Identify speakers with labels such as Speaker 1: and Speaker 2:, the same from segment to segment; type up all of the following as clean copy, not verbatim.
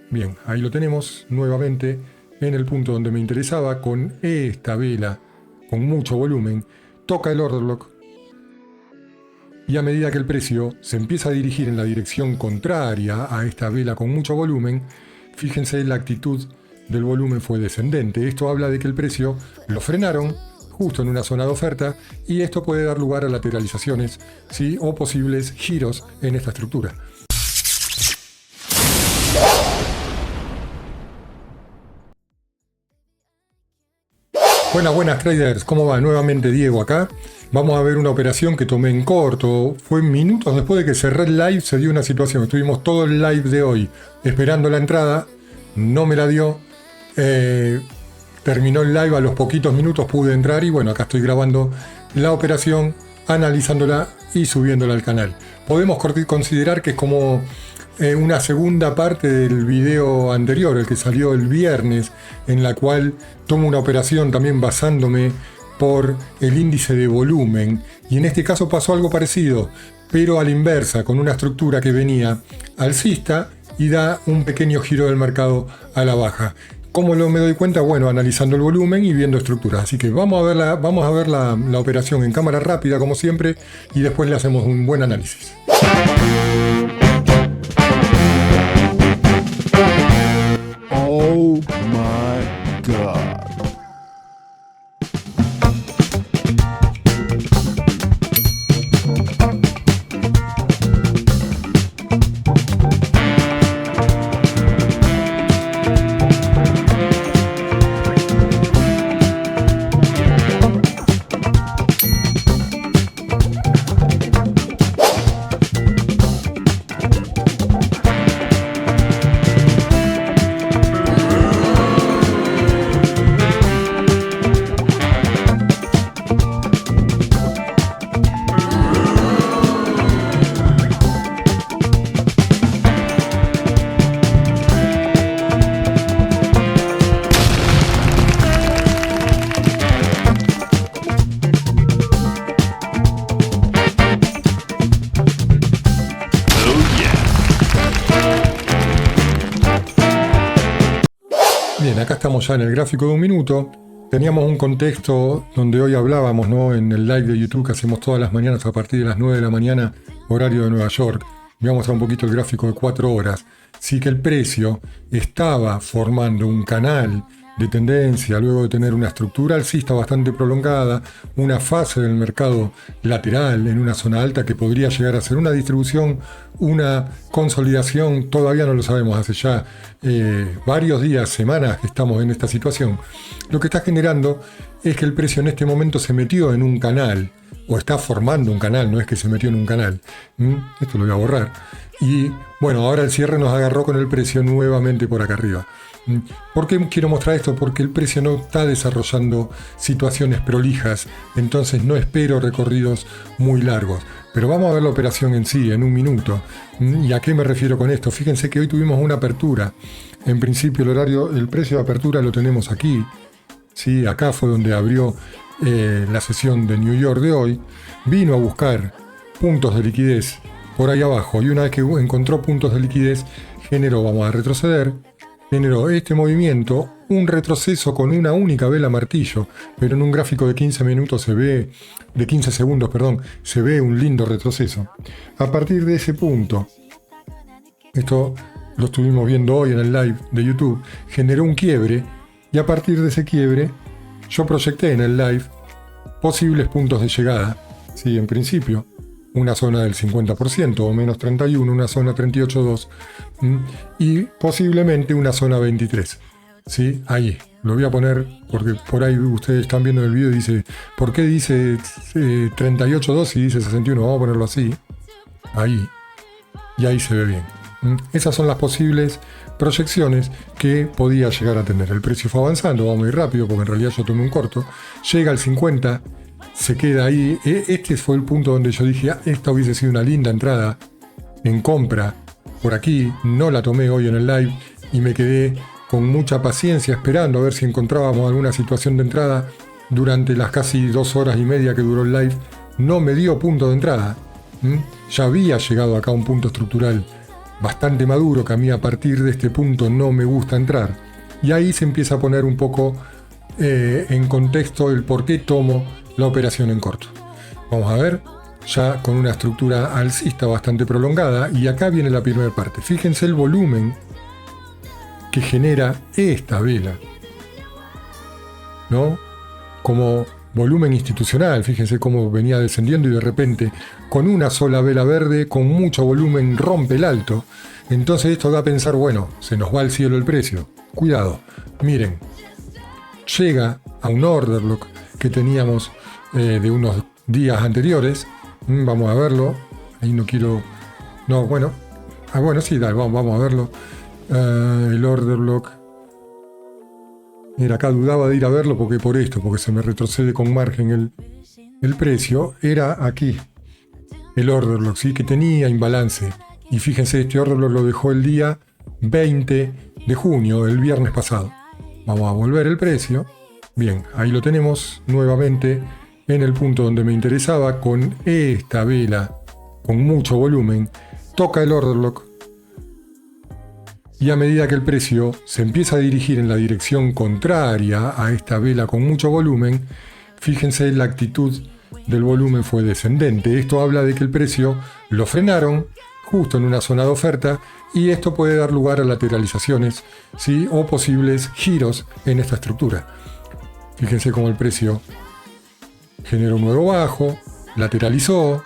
Speaker 1: Bien, ahí lo tenemos nuevamente en el punto donde me interesaba, con esta vela con mucho volumen, toca el order lock y a medida que el precio se empieza a dirigir en la dirección contraria a esta vela con mucho volumen, fíjense, la actitud del volumen fue descendente. Esto habla de que el precio lo frenaron justo en una zona de oferta y esto puede dar lugar a lateralizaciones, ¿sí?, o posibles giros en esta estructura. Buenas traders, ¿cómo va? Nuevamente Diego acá. Vamos a ver una operación que tomé en corto. Fue minutos después de que cerré el live, se dio una situación. Estuvimos todo el live de hoy esperando la entrada, no me la dio. Terminó el live, a los poquitos minutos pude entrar y bueno, acá estoy grabando la operación, analizándola y subiéndola al canal. Podemos considerar que es como una segunda parte del video anterior, el que salió el viernes, en la cual tomo una operación también basándome por el índice de volumen, y en este caso pasó algo parecido, pero a la inversa, con una estructura que venía alcista y da un pequeño giro del mercado a la baja. ¿Cómo me doy cuenta? Bueno, analizando el volumen y viendo estructuras. Así que vamos a ver la operación en cámara rápida, como siempre, y después le hacemos un buen análisis.
Speaker 2: Oh my God.
Speaker 1: Bien, acá estamos ya en el gráfico de un minuto. Teníamos un contexto donde hoy hablábamos, ¿no?, en el live de YouTube que hacemos todas las mañanas a partir de las 9 de la mañana, horario de Nueva York. Voy a mostrar un poquito el gráfico de 4 horas. Sí que el precio estaba formando un canal de tendencia luego de tener una estructura alcista bastante prolongada, una fase del mercado lateral en una zona alta que podría llegar a ser una distribución, una consolidación, todavía no lo sabemos, hace ya varios días, semanas que estamos en esta situación. Lo que está generando es que el precio en este momento se metió en un canal, o está formando un canal, no es que se metió en un canal. Esto lo voy a borrar. Y bueno, ahora el cierre nos agarró con el precio nuevamente por acá arriba. ¿Por qué quiero mostrar esto? Porque el precio no está desarrollando situaciones prolijas, entonces no espero recorridos muy largos. Pero vamos a ver la operación en sí, en un minuto. ¿Y a qué me refiero con esto? Fíjense que hoy tuvimos una apertura. En principio el precio de apertura lo tenemos aquí. ¿Sí? Acá fue donde abrió la sesión de New York de hoy. Vino a buscar puntos de liquidez por ahí abajo y una vez que encontró puntos de liquidez generó, vamos a retroceder, generó este movimiento, un retroceso con una única vela martillo, pero en un gráfico de 15 minutos de 15 segundos, se ve un lindo retroceso. A partir de ese punto, esto lo estuvimos viendo hoy en el live de YouTube, generó un quiebre y a partir de ese quiebre yo proyecté en el live posibles puntos de llegada. Sí, en principio, una zona del 50% o menos 31, una zona 38.2 y posiblemente una zona 23. ¿Sí? Ahí, lo voy a poner porque por ahí ustedes están viendo el video y dice, ¿por qué dice 38.2 y dice 61? Vamos a ponerlo así, ahí, y ahí se ve bien. Esas son las posibles proyecciones que podía llegar a tener. El precio fue avanzando, vamos muy rápido porque en realidad yo tomé un corto, llega al 50, se queda ahí. Este fue el punto donde yo dije, esta hubiese sido una linda entrada en compra por aquí. No la tomé hoy en el live y me quedé con mucha paciencia esperando a ver si encontrábamos alguna situación de entrada. Durante las casi 2 horas y media que duró el live no me dio punto de entrada. Ya había llegado acá a un punto estructural bastante maduro, que a mí a partir de este punto no me gusta entrar. Y ahí se empieza a poner un poco en contexto el por qué tomo la operación en corto. Vamos a ver, ya con una estructura alcista bastante prolongada, y acá viene la primera parte. Fíjense el volumen que genera esta vela, ¿no? Como volumen institucional, fíjense cómo venía descendiendo y de repente con una sola vela verde, con mucho volumen, rompe el alto. Entonces esto da a pensar, bueno, se nos va al cielo el precio. Cuidado, miren, llega a un order block que teníamos de unos días anteriores. Vamos a verlo, ahí no quiero... No, bueno, bueno, sí, dale, vamos a verlo. El order block. Mira, acá dudaba de ir a verlo porque se me retrocede con margen el precio. Era aquí el order block, ¿sí? Que tenía imbalance. Y fíjense, este order block lo dejó el día 20 de junio, el viernes pasado. Vamos a volver el precio. Bien, ahí lo tenemos nuevamente en el punto donde me interesaba, con esta vela con mucho volumen. Toca el order block. Y a medida que el precio se empieza a dirigir en la dirección contraria a esta vela con mucho volumen, fíjense, la actitud del volumen fue descendente. Esto habla de que el precio lo frenaron justo en una zona de oferta, y esto puede dar lugar a lateralizaciones, ¿sí? O posibles giros en esta estructura. Fíjense cómo el precio generó un nuevo bajo, lateralizó,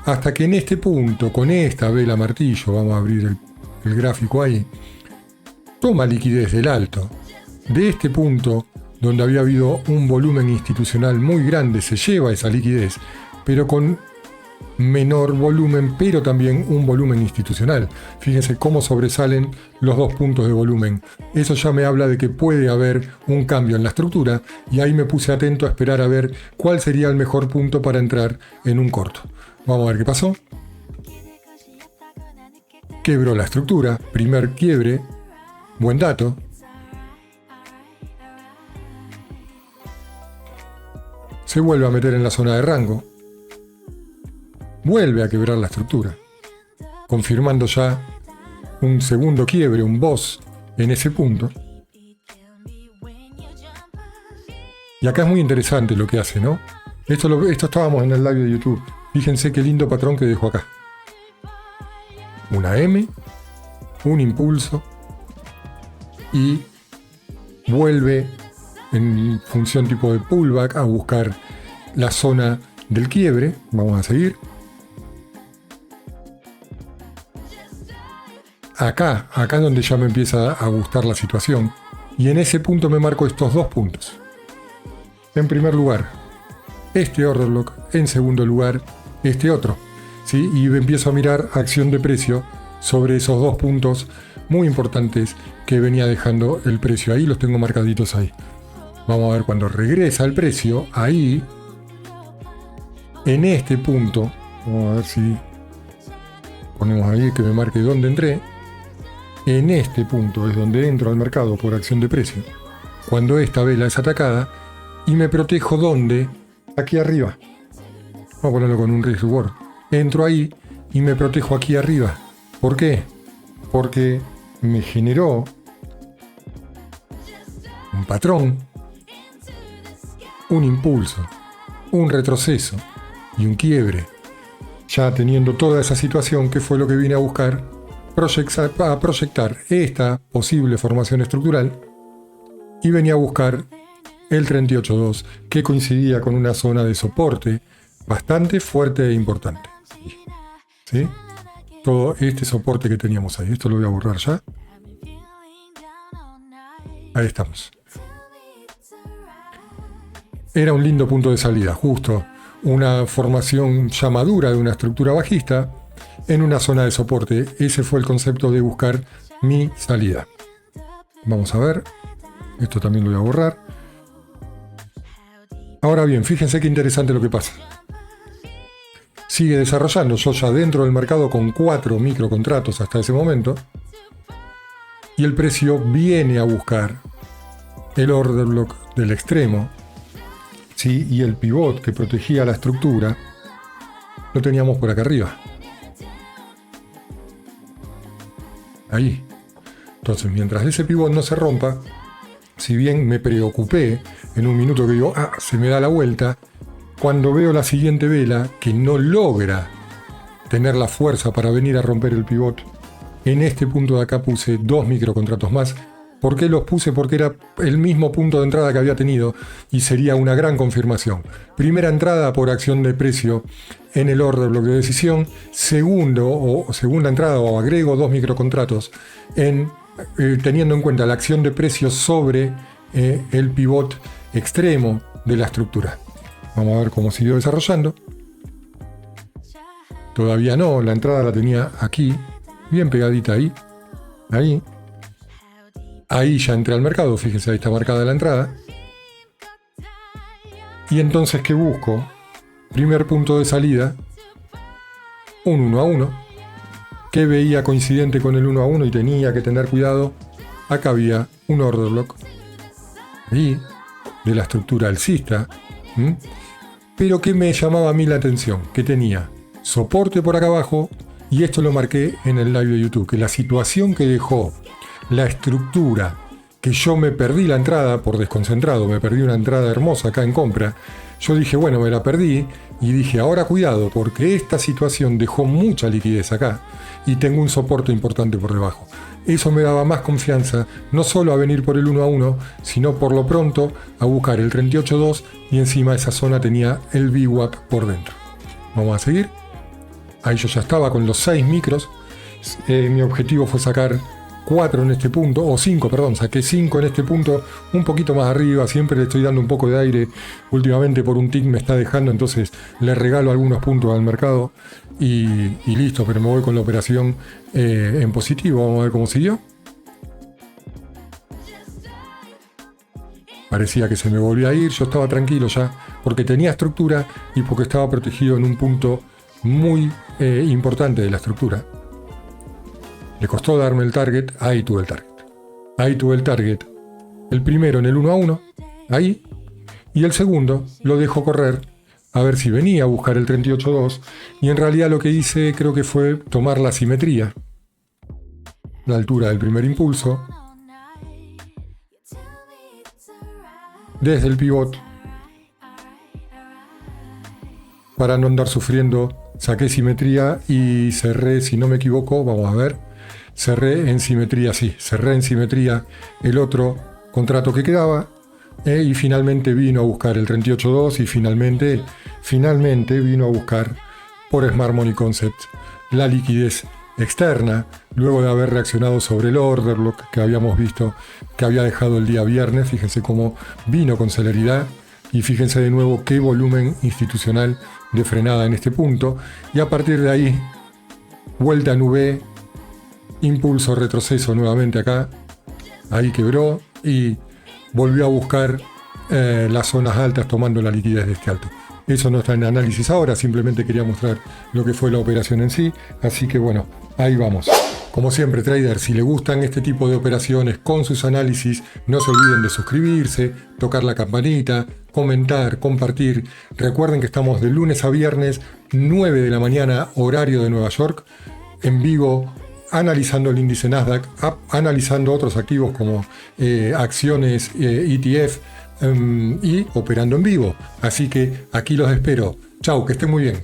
Speaker 1: hasta que en este punto, con esta vela martillo, vamos a abrir el gráfico ahí, toma liquidez del alto. De este punto, donde había habido un volumen institucional muy grande, se lleva esa liquidez, pero con menor volumen, pero también un volumen institucional. Fíjense cómo sobresalen los dos puntos de volumen. Eso ya me habla de que puede haber un cambio en la estructura, y ahí me puse atento a esperar a ver cuál sería el mejor punto para entrar en un corto. Vamos a ver qué pasó. Quebró la estructura, primer quiebre, buen dato. Se vuelve a meter en la zona de rango. Vuelve a quebrar la estructura, confirmando ya un segundo quiebre, un boss en ese punto. Y acá es muy interesante lo que hace, ¿no? Esto estábamos en el live de YouTube. Fíjense qué lindo patrón que dejó acá. Una M, un impulso, y vuelve en función tipo de pullback a buscar la zona del quiebre. Vamos a seguir. Acá es donde ya me empieza a gustar la situación, y en ese punto me marco estos dos puntos. En primer lugar, este order block. En segundo lugar, este otro, ¿sí? Y empiezo a mirar acción de precio sobre esos dos puntos muy importantes que venía dejando el precio. Ahí los tengo marcaditos ahí. Vamos a ver cuando regresa el precio. Ahí, en este punto, vamos a ver si ponemos ahí que me marque dónde entré. En este punto es donde entro al mercado por acción de precio, cuando esta vela es atacada, y me protejo ¿dónde? Aquí arriba. Vamos a ponerlo con un risk reward. Entro ahí y me protejo aquí arriba. ¿Por qué? Porque me generó un patrón, un impulso, un retroceso y un quiebre. Ya teniendo toda esa situación, que fue lo que vine a buscar, a proyectar esta posible formación estructural, y venía a buscar el 38.2, que coincidía con una zona de soporte bastante fuerte e importante. ¿Sí? Todo este soporte que teníamos ahí. Esto lo voy a borrar ya. Ahí estamos. Era un lindo punto de salida, justo una formación ya madura de una estructura bajista en una zona de soporte. Ese fue el concepto de buscar mi salida. Vamos a ver. Esto también lo voy a borrar. Ahora bien, fíjense qué interesante lo que pasa. Sigue desarrollando, yo ya dentro del mercado con 4 microcontratos hasta ese momento, y el precio viene a buscar el order block del extremo, ¿sí? Y el pivot que protegía la estructura lo teníamos por acá arriba. ahí. Entonces, mientras ese pivot no se rompa, si bien me preocupé en un minuto que digo, se me da la vuelta, cuando veo la siguiente vela que no logra tener la fuerza para venir a romper el pivot, en este punto de acá puse 2 microcontratos más. ¿Por qué los puse? Porque era el mismo punto de entrada que había tenido y sería una gran confirmación. Primera entrada por acción de precio en el order block de decisión. Segunda entrada o agrego 2 microcontratos teniendo en cuenta la acción de precio sobre el pivot extremo de la estructura. Vamos a ver cómo siguió desarrollando. Todavía no, la entrada la tenía aquí, bien pegadita ahí. Ahí ya entré al mercado, fíjense, ahí está marcada la entrada. Y entonces, ¿qué busco? Primer punto de salida, un 1 a 1. ¿Qué veía coincidente con el 1 a 1 y tenía que tener cuidado? Acá había un order block. Ahí, de la estructura alcista. Pero ¿qué me llamaba a mí la atención? Que tenía soporte por acá abajo, y esto lo marqué en el live de YouTube, que la situación que dejó la estructura, que yo me perdí la entrada por desconcentrado, me perdí una entrada hermosa acá en compra, yo dije, bueno, me la perdí, y dije, ahora cuidado, porque esta situación dejó mucha liquidez acá, y tengo un soporte importante por debajo. Eso me daba más confianza, no solo a venir por el 1 a 1, sino por lo pronto a buscar el 38.2, y encima esa zona tenía el VWAP por dentro. Vamos a seguir. Ahí yo ya estaba con los 6 micros. Mi objetivo fue sacar 4 en este punto, o 5, perdón, saqué 5 en este punto, un poquito más arriba, siempre le estoy dando un poco de aire, últimamente por un tick me está dejando, entonces le regalo algunos puntos al mercado y listo, pero me voy con la operación en positivo. Vamos a ver cómo siguió. Parecía que se me volvía a ir, yo estaba tranquilo ya, porque tenía estructura y porque estaba protegido en un punto muy importante de la estructura. Le costó darme el target, ahí tuve el target. El primero en el 1 a 1, ahí, y el segundo lo dejo correr a ver si venía a buscar el 38.2, y en realidad lo que hice creo que fue tomar la simetría, la altura del primer impulso, desde el pivot, para no andar sufriendo. Saqué simetría y cerré, si no me equivoco, vamos a ver, cerré en simetría el otro contrato que quedaba, y finalmente vino a buscar el 38.2 y finalmente vino a buscar por Smart Money Concept la liquidez externa, luego de haber reaccionado sobre el order block que habíamos visto que había dejado el día viernes. Fíjense cómo vino con celeridad y fíjense de nuevo qué volumen institucional de frenada en este punto, y a partir de ahí vuelta en V, impulso retroceso nuevamente acá, ahí quebró y volvió a buscar las zonas altas tomando la liquidez de este alto. Eso no está en análisis ahora, simplemente quería mostrar lo que fue la operación en sí, así que bueno, ahí vamos. Como siempre, trader, si le gustan este tipo de operaciones con sus análisis, no se olviden de suscribirse, tocar la campanita, comentar, compartir. Recuerden que estamos de lunes a viernes, 9 de la mañana, horario de Nueva York, en vivo, analizando el índice Nasdaq, analizando otros activos como acciones, ETF, y operando en vivo. Así que aquí los espero. Chau, que estén muy bien.